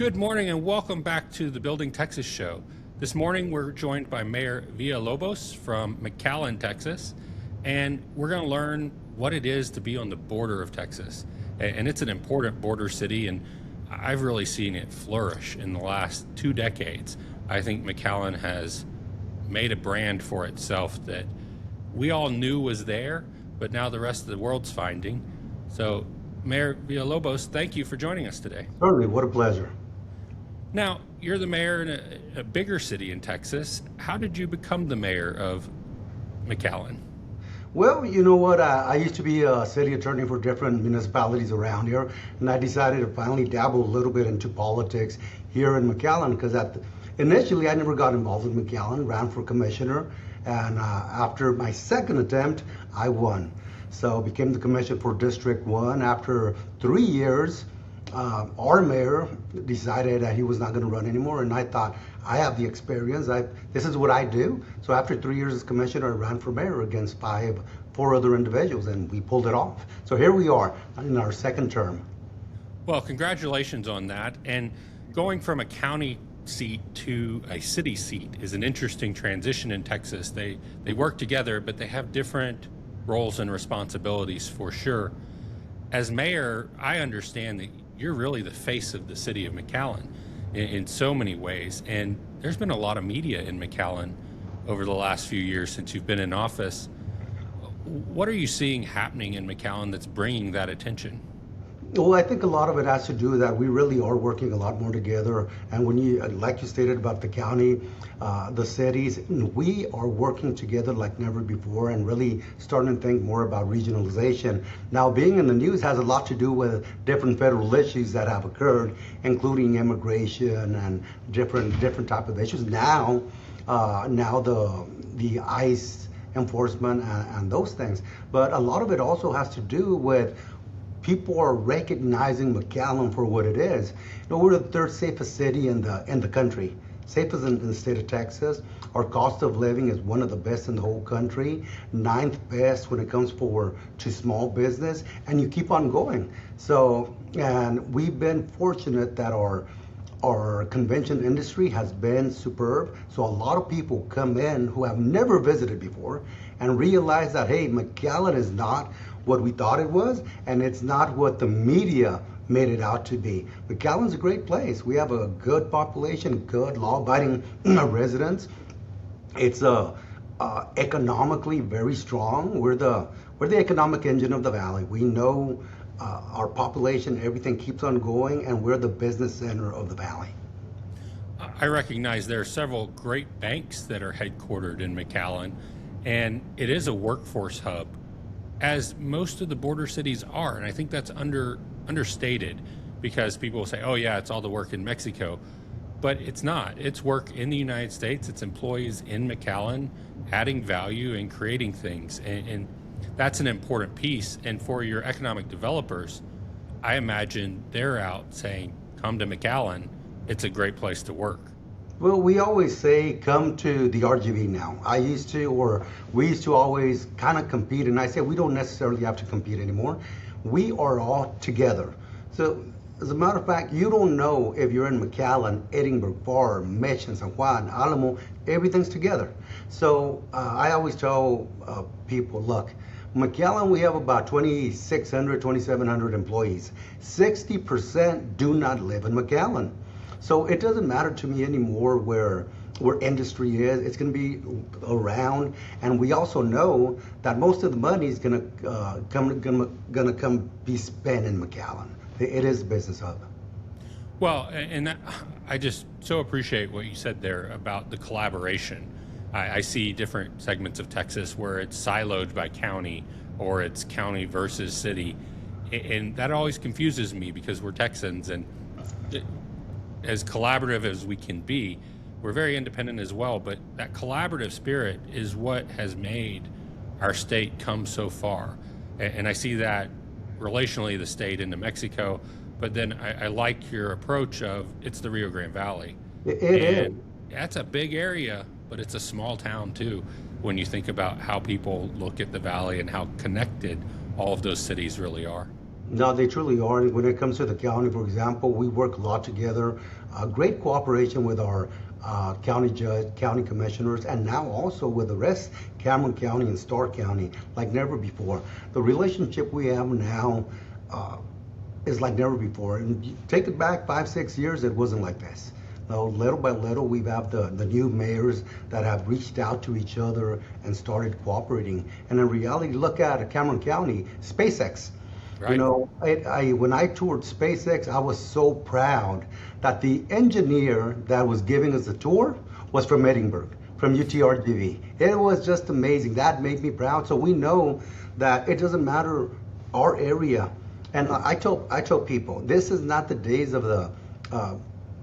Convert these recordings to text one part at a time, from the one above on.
Good morning and welcome back to the Building Texas show. This morning we're joined by Mayor Villalobos from McAllen, Texas, and we're going to learn what it is to be on the border of Texas. And it's an important border city, and I've really seen it flourish in the last 2 decades. I think McAllen has made a brand for itself that we all knew was there, but now the rest of the world's finding. So, Mayor Villalobos, thank you for joining us today. Certainly, what a pleasure. Now, you're the mayor in a bigger city in Texas. How did you become the mayor of McAllen? Well, you know what? I used to be a city attorney for different municipalities around here, and I decided to finally dabble a little bit into politics here in McAllen because initially I never got involved with McAllen, ran for commissioner, and after my second attempt, I won. So became the commissioner for District 1. After 3 years, our mayor decided that he was not going to run anymore, and I thought, I have the experience. This is what I do. So after 3 years as commissioner, I ran for mayor against four other individuals, and we pulled it off. So here we are in our second term. Well, congratulations on that. And going from a county seat to a city seat is an interesting transition in Texas. They work together, but they have different roles and responsibilities for sure. As mayor, I understand that you're really the face of the city of McAllen in so many ways. And there's been a lot of media in McAllen over the last few years since you've been in office. What are you seeing happening in McAllen that's bringing that attention? Well, I think a lot of it has to do with that we really are working a lot more together. And when you, like you stated about the county, the cities, we are working together like never before and really starting to think more about regionalization. Now, being in the news has a lot to do with different federal issues that have occurred, including immigration and different type of issues. Now the ICE enforcement and those things. But a lot of it also has to do with people are recognizing McAllen for what it is. You know, we're the third safest city in the country, safest in the state of Texas. Our cost of living is one of the best in the whole country, 9th best when it comes to small business, and you keep on going. So, and we've been fortunate that our convention industry has been superb. So a lot of people come in who have never visited before and realize that, hey, McAllen is not what we thought it was, and it's not what the media made it out to be. McAllen's a great place. We have a good population, good law-abiding residents. It's economically very strong. We're the economic engine of the valley. We know our population, everything keeps on going, and we're the business center of the valley. I recognize there are several great banks that are headquartered in McAllen, and it is a workforce hub, as most of the border cities are. And I think that's understated because people will say, oh yeah, it's all the work in Mexico. But it's not. It's work in the United States. It's employees in McAllen adding value and creating things. And that's an important piece. And for your economic developers, I imagine they're out saying, come to McAllen. It's a great place to work. Well, we always say, come to the RGV now. We used to always kind of compete, and I say we don't necessarily have to compete anymore. We are all together. So, as a matter of fact, you don't know if you're in McAllen, Edinburgh, Farr, Mission, San Juan, Alamo, everything's together. So, I always tell people, look, McAllen, we have about 2,600, 2,700 employees. 60% do not live in McAllen. So it doesn't matter to me anymore where industry is. It's going to be around, and we also know that most of the money is going to come be spent in McAllen. It is a business hub. Well, and I just so appreciate what you said there about the collaboration. I see different segments of Texas where it's siloed by county or it's county versus city, and that always confuses me because we're Texans, and as collaborative as we can be, we're very independent as well, but that collaborative spirit is what has made our state come so far. And I see that relationally the state into Mexico, but then I like your approach of it's the Rio Grande Valley. It is. That's a big area, but it's a small town too, when you think about how people look at the valley and how connected all of those cities really are. No, they truly are. When it comes to the county, for example, we work a lot together. Great cooperation with our county judge, county commissioners, and now also with the rest, Cameron County and Stark County, like never before. The relationship we have now is like never before. And you take it back 5, 6 years, it wasn't like this. Now, little by little, we have the new mayors that have reached out to each other and started cooperating. And in reality, look at Cameron County, SpaceX. Right. You know, when I toured SpaceX, I was so proud that the engineer that was giving us the tour was from Edinburgh, from UTRGV. It was just amazing. That made me proud. So we know that it doesn't matter our area. And I tell people, this is not the days of the,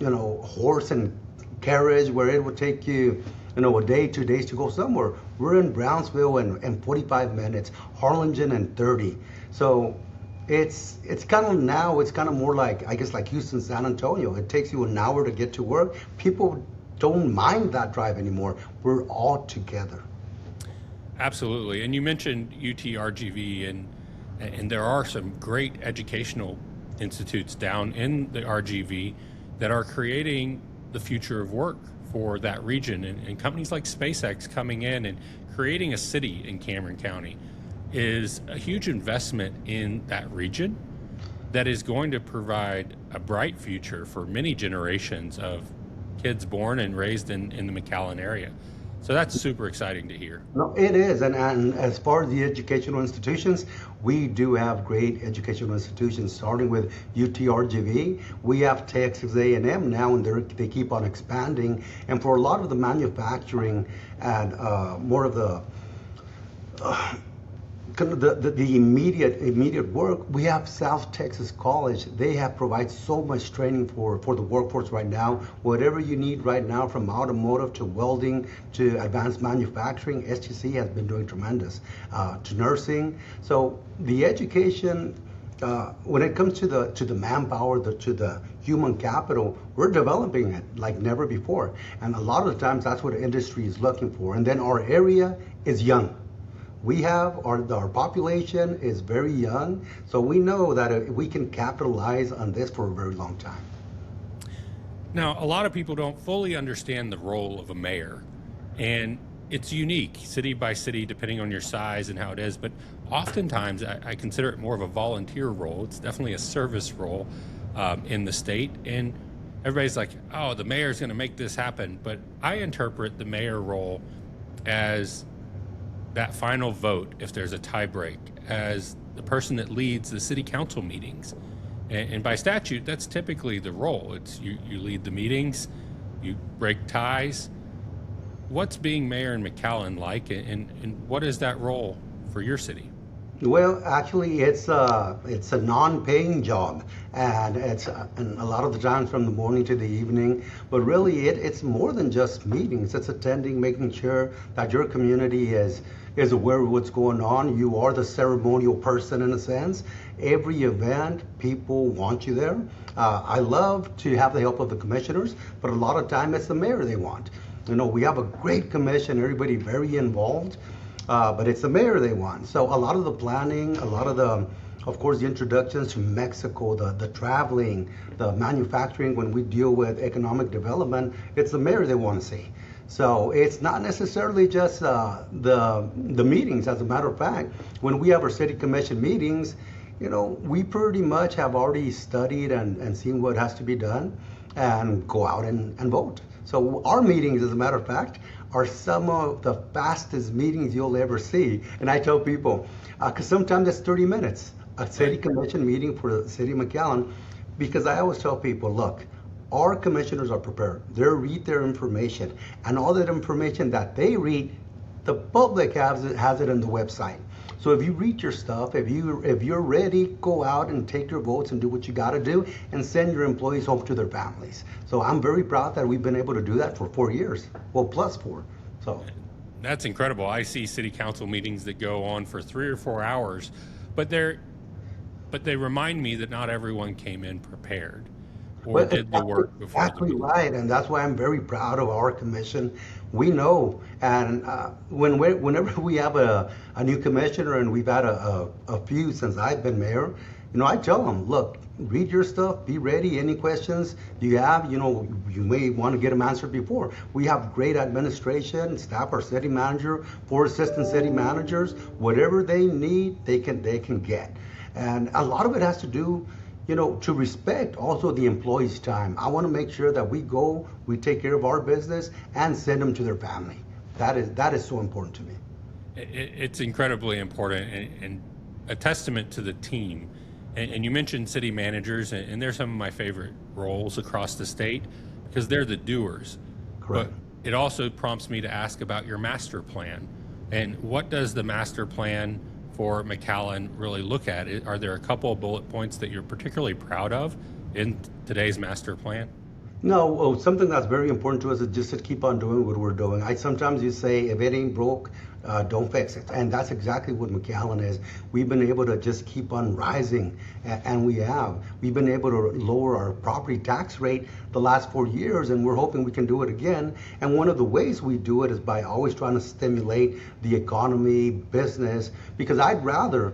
horse and carriage where it would take you, a day, 2 days to go somewhere. We're in Brownsville in 45 minutes, Harlingen in 30. So it's kind of more like, I guess, like Houston, San Antonio. It takes you an hour to get to work. People don't mind that drive anymore. We're all together. Absolutely. And you mentioned UTRGV, and there are some great educational institutes down in the RGV that are creating the future of work for that region. And companies like SpaceX coming in and creating a city in Cameron County is a huge investment in that region that is going to provide a bright future for many generations of kids born and raised in the McAllen area. So that's super exciting to hear. No, it is. And as far as the educational institutions, we do have great educational institutions, starting with UTRGV. We have Texas A&M now, and they keep on expanding. And for a lot of the manufacturing and more of the immediate work, we have South Texas College. They have provided so much training for the workforce right now. Whatever you need right now, from automotive to welding to advanced manufacturing, STC has been doing tremendous, to nursing. So the education, when it comes to the manpower, to the human capital, we're developing it like never before. And a lot of the times that's what the industry is looking for. And then our area is young. We have our population is very young, so we know that we can capitalize on this for a very long time. Now, a lot of people don't fully understand the role of a mayor, and it's unique city by city depending on your size and how it is, but oftentimes I consider it more of a volunteer role. It's definitely a service role in the state, and everybody's like, oh, the mayor's going to make this happen, but I interpret the mayor role as that final vote, if there's a tie break, as the person that leads the city council meetings. And by statute, that's typically the role. It's you lead the meetings, you break ties. What's being mayor in McAllen like, and what is that role for your city? Well, actually, it's a non-paying job, and and a lot of the times from the morning to the evening. But really, it's more than just meetings. It's attending, making sure that your community is aware of what's going on. You are the ceremonial person in a sense. Every event, people want you there. I love to have the help of the commissioners, but a lot of time it's the mayor they want. We have a great commission, everybody very involved. But it's the mayor they want. So a lot of the planning, a lot of of course, the introductions to Mexico, the traveling, the manufacturing, when we deal with economic development, it's the mayor they want to see. So it's not necessarily just the meetings. As a matter of fact, when we have our city commission meetings, we pretty much have already studied and seen what has to be done and go out and vote. So our meetings, as a matter of fact, are some of the fastest meetings you'll ever see. And I tell people, because sometimes it's 30 minutes, a city commission meeting for the city of McAllen, because I always tell people, look, our commissioners are prepared. They read their information, and all that information that they read, the public has it on the website. So if you read your stuff, if you're ready, go out and take your votes and do what you got to do and send your employees home to their families. So I'm very proud that we've been able to do that for 4 years, well, plus 4. So that's incredible. I see city council meetings that go on for 3 or 4 hours, but they remind me that not everyone came in prepared or did the work before. Exactly right, and that's why I'm very proud of our commission. We know, and whenever we have a new commissioner, and we've had a few since I've been mayor, I tell them, look, read your stuff, be ready. Any questions you have, you may want to get them answered before. We have great administration, staff, our city manager, 4 assistant city managers, whatever they need, they can get. And a lot of it has to do, to respect also the employees' time. I want to make sure that we take care of our business and send them to their family. That is so important to me. It's incredibly important and a testament to the team. And you mentioned city managers, and they're some of my favorite roles across the state because they're the doers. Correct. But it also prompts me to ask about your master plan. And what does the master plan for McAllen really look at? Are there a couple of bullet points that you're particularly proud of in today's master plan? No, something that's very important to us is just to keep on doing what we're doing. Sometimes you say, if it ain't broke, don't fix it. And that's exactly what McAllen is. We've been able to just keep on rising, and we have. We've been able to lower our property tax rate the last 4 years, and we're hoping we can do it again. And one of the ways we do it is by always trying to stimulate the economy, business, because I'd rather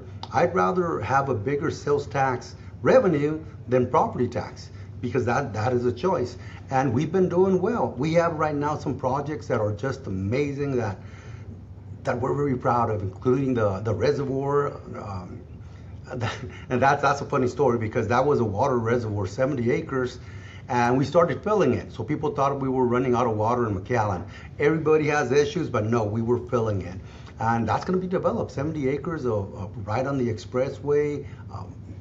have a bigger sales tax revenue than property tax, because that is a choice. And we've been doing well. We have right now some projects that are just amazing that we're very proud of, including the reservoir. And that's a funny story, because that was a water reservoir, 70 acres, and we started filling it. So people thought we were running out of water in McAllen. Everybody has issues, but no, we were filling it. And that's going to be developed, 70 acres of right on the expressway,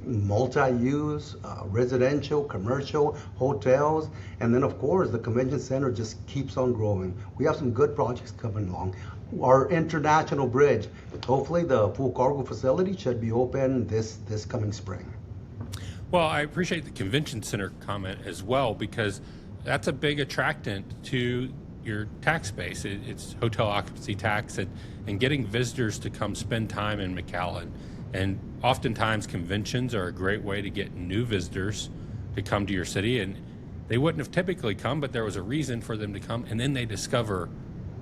multi-use, residential, commercial, hotels, and then of course the convention center just keeps on growing. We have some good projects coming along. Our international bridge, hopefully the full cargo facility should be open this coming spring. Well, I appreciate the convention center comment as well, because that's a big attractant to your tax base. It's hotel occupancy tax and getting visitors to come spend time in McAllen. And oftentimes conventions are a great way to get new visitors to come to your city, and they wouldn't have typically come, but there was a reason for them to come, and then they discover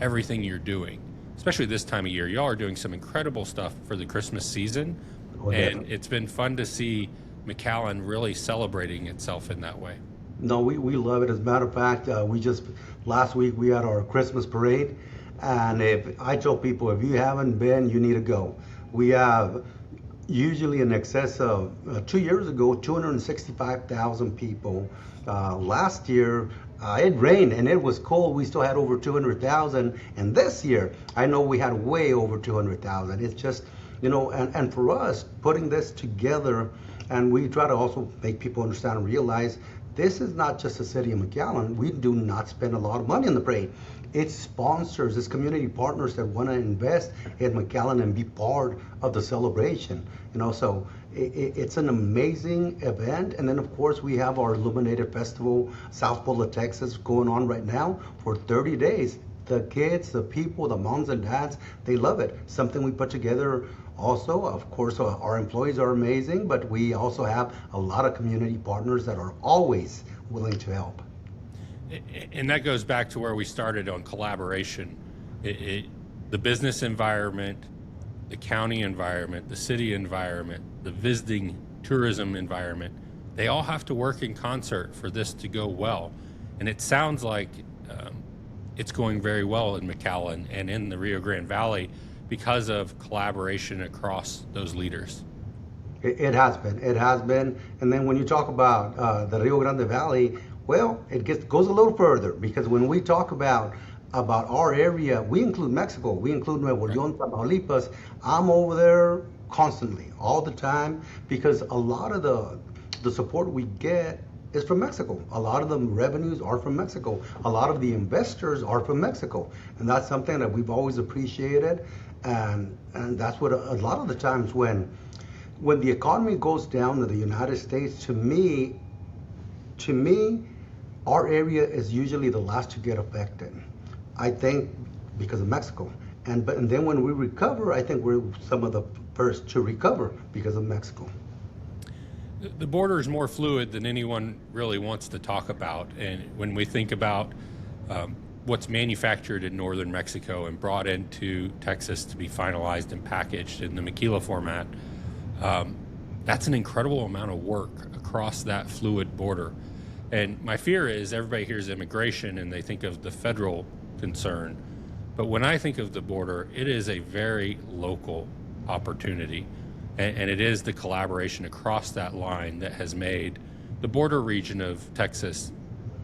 everything you're doing. Especially this time of year, y'all are doing some incredible stuff for the Christmas season, and it's been fun to see McAllen really celebrating itself in that way. No, we love it. As a matter of fact, last week we had our Christmas parade, and I tell people, if you haven't been, you need to go. We have usually in excess of 2 years ago, 265,000 people. Last year, it rained and it was cold. We still had over 200,000. And this year, I know we had way over 200,000. It's just, and for us, putting this together, and we try to also make people understand and realize this is not just the city of McAllen. We do not spend a lot of money on the parade. It's sponsors, it's community partners that want to invest in McAllen and be part of the celebration. So it's an amazing event. And then of course we have our Illuminated Festival, South Pole of Texas, going on right now for 30 days. The kids, the people, the moms and dads, they love it. Something we put together also. Of course, our employees are amazing, but we also have a lot of community partners that are always willing to help. And that goes back to where we started on collaboration. The business environment, the county environment, the city environment, the visiting tourism environment, they all have to work in concert for this to go well. And it sounds like it's going very well in McAllen and in the Rio Grande Valley because of collaboration across those leaders. It has been. And then when you talk about the Rio Grande Valley, well, it goes a little further, because when we talk about our area, we include Mexico, we include Nuevo León, Tamaulipas. I'm over there constantly, all the time, because a lot of the support we get is from Mexico. A lot of the revenues are from Mexico. A lot of the investors are from Mexico. And that's something that we've always appreciated. And that's what a lot of the times when the economy goes down in the United States, to me, our area is usually the last to get affected. I think because of Mexico. And then when we recover, I think we're some of the first to recover because of Mexico. The border is more fluid than anyone really wants to talk about. And when we think about what's manufactured in northern Mexico and brought into Texas to be finalized and packaged in the maquila format, That's an incredible amount of work across that fluid border. And my fear is everybody hears immigration and they think of the federal concern. But when I think of the border, it is a very local opportunity. And it is the collaboration across that line that has made the border region of Texas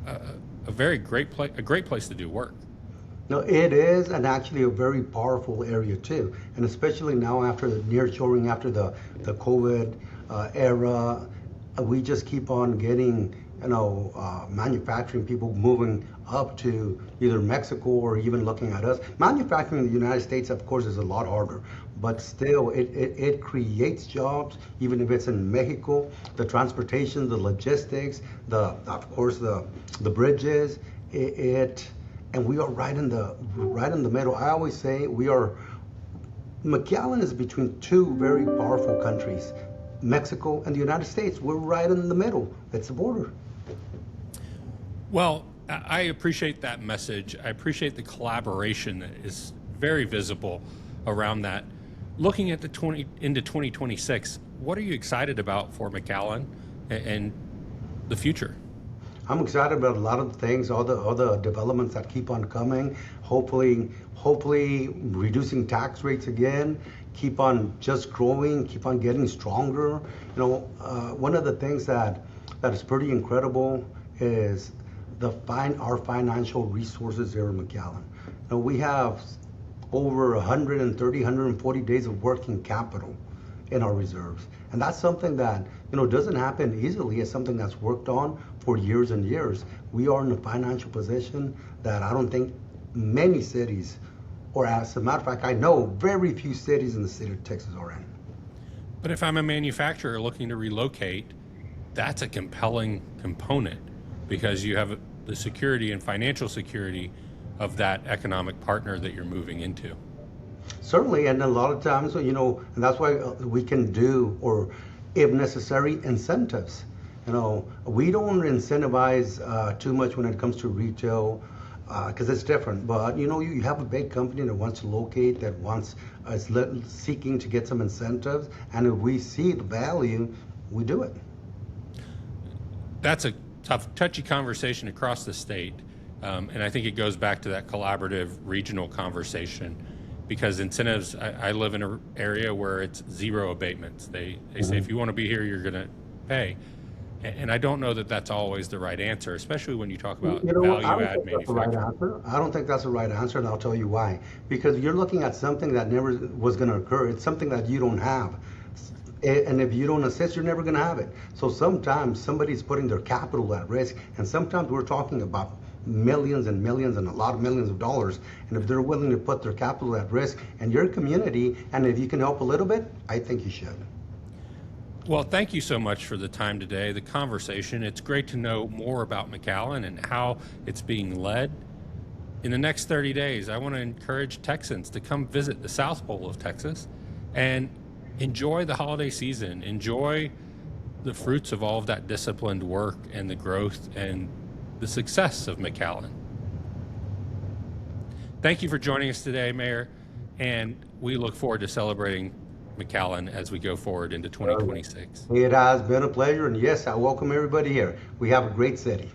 a very great place, a great place to do work. No, it is, and actually a very powerful area too, and especially now after the nearshoring, after the COVID era, we just keep on getting, manufacturing people moving up to either Mexico or even looking at us. Manufacturing in the United States, of course, is a lot harder, but still, it creates jobs, even if it's in Mexico. The transportation, the logistics, of course the bridges, and we are right in the middle. I always say McAllen is between two very powerful countries, Mexico and the United States. We're right in the middle. It's the border. Well, I appreciate that message. I appreciate the collaboration that is very visible around that. Looking at into 2026, what are you excited about for McAllen and the future? I'm excited about a lot of the things, all the developments that keep on coming. Hopefully reducing tax rates again. Keep on just growing. Keep on getting stronger. One of the things that is pretty incredible is our financial resources here in McAllen. We have over 130, 140 days of working capital in our reserves. And that's something that, doesn't happen easily. It's something that's worked on for years and years. We are in a financial position that I don't think many cities, or as a matter of fact, I know very few cities in the state of Texas are in. But if I'm a manufacturer looking to relocate, that's a compelling component because you have the security and financial security of that economic partner that you're moving into. Certainly, and a lot of times, and that's why we can do, or if necessary, incentives. We don't incentivize too much when it comes to retail because it's different. But you have a big company that wants to locate, that is seeking to get some incentives, and if we see the value, we do it. That's a touchy conversation across the state, and I think it goes back to that collaborative regional conversation. Because incentives, I live in an area where it's zero abatements. They say if you want to be here, you're going to pay. And I don't know that that's always the right answer, especially when you talk about value-add manufacturing. I don't think that's the right answer, and I'll tell you why. Because you're looking at something that never was going to occur. It's something that you don't have. And if you don't assist, you're never going to have it. So sometimes somebody's putting their capital at risk, and sometimes we're talking about millions and millions and a lot of millions of dollars. And if they're willing to put their capital at risk and your community, and if you can help a little bit, I think you should. Well, thank you so much for the time today, the conversation. It's great to know more about McAllen and how it's being led. In the next 30 days, I want to encourage Texans to come visit the South Pole of Texas and enjoy the holiday season, enjoy the fruits of all of that disciplined work and the growth and the success of McAllen. Thank you for joining us today, Mayor, and we look forward to celebrating McAllen as we go forward into 2026. It has been a pleasure, and yes, I welcome everybody here. We have a great city.